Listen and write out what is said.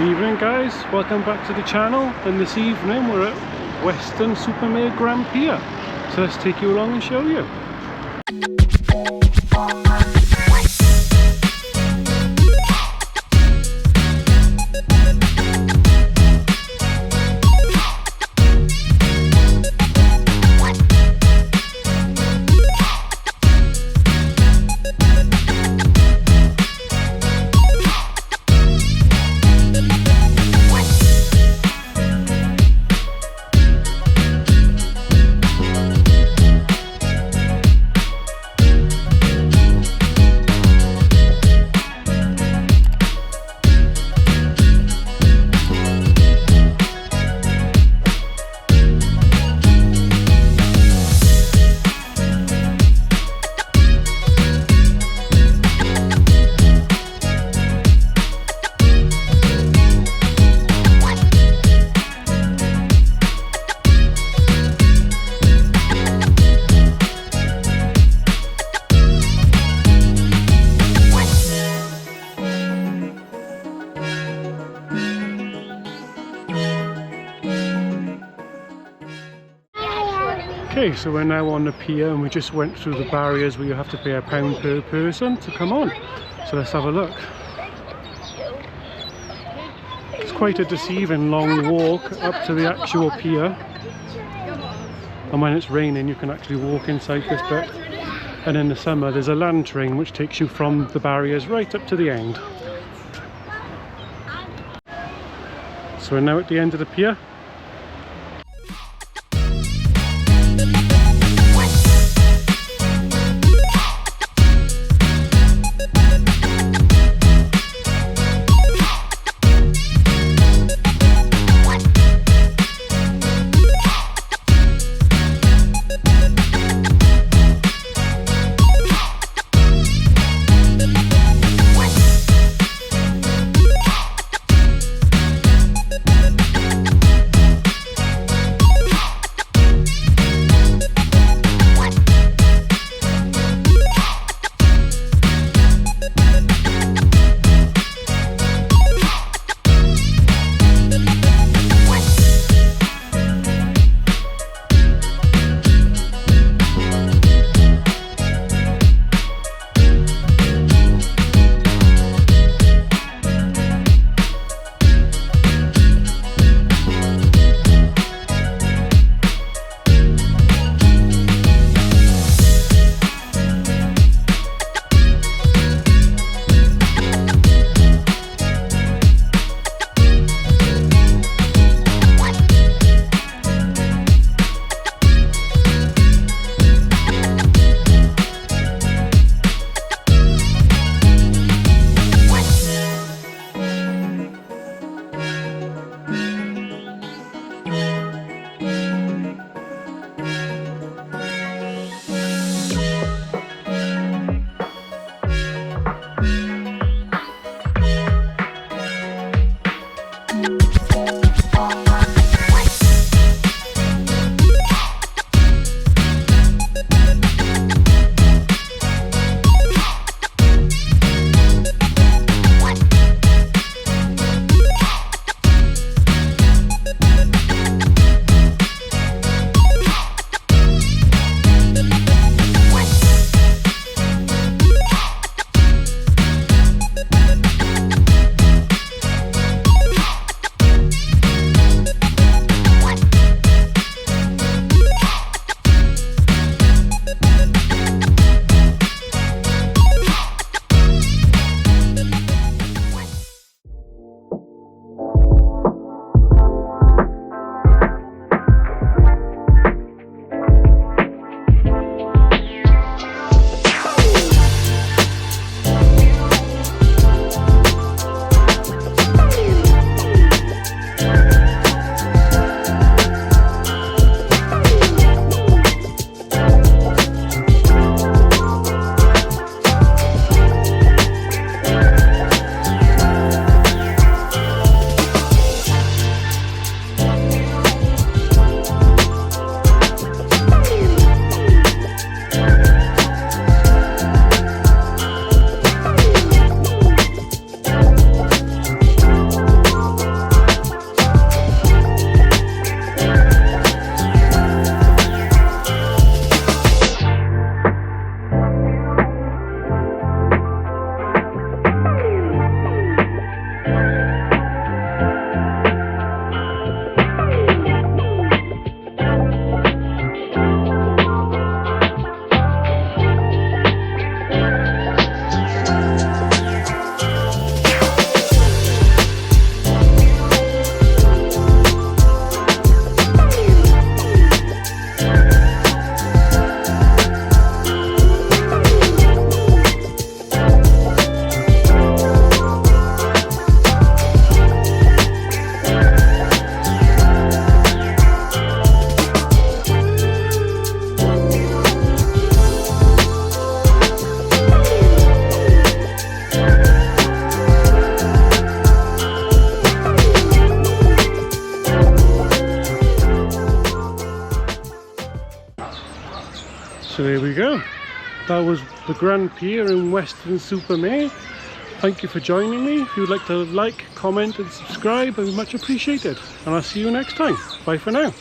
Evening guys, welcome back to the channel, and this evening we're at Weston-Super-Mare Grand Pier, so let's take you along and show you. Okay, so we're now on the pier and we just went through the barriers where you have to pay £1 per person to come on. So let's have a look. It's quite a deceiving long walk up to the actual pier. And when it's raining you can actually walk inside this bit. And in the summer there's a land train which takes you from the barriers right up to the end. So we're now at the end of the pier. there we go. That was the Grand Pier in Weston-Super-Mare. Thank you for joining me. If you'd like to like, comment and subscribe, I'd much appreciate it. And I'll see you next time. Bye for now.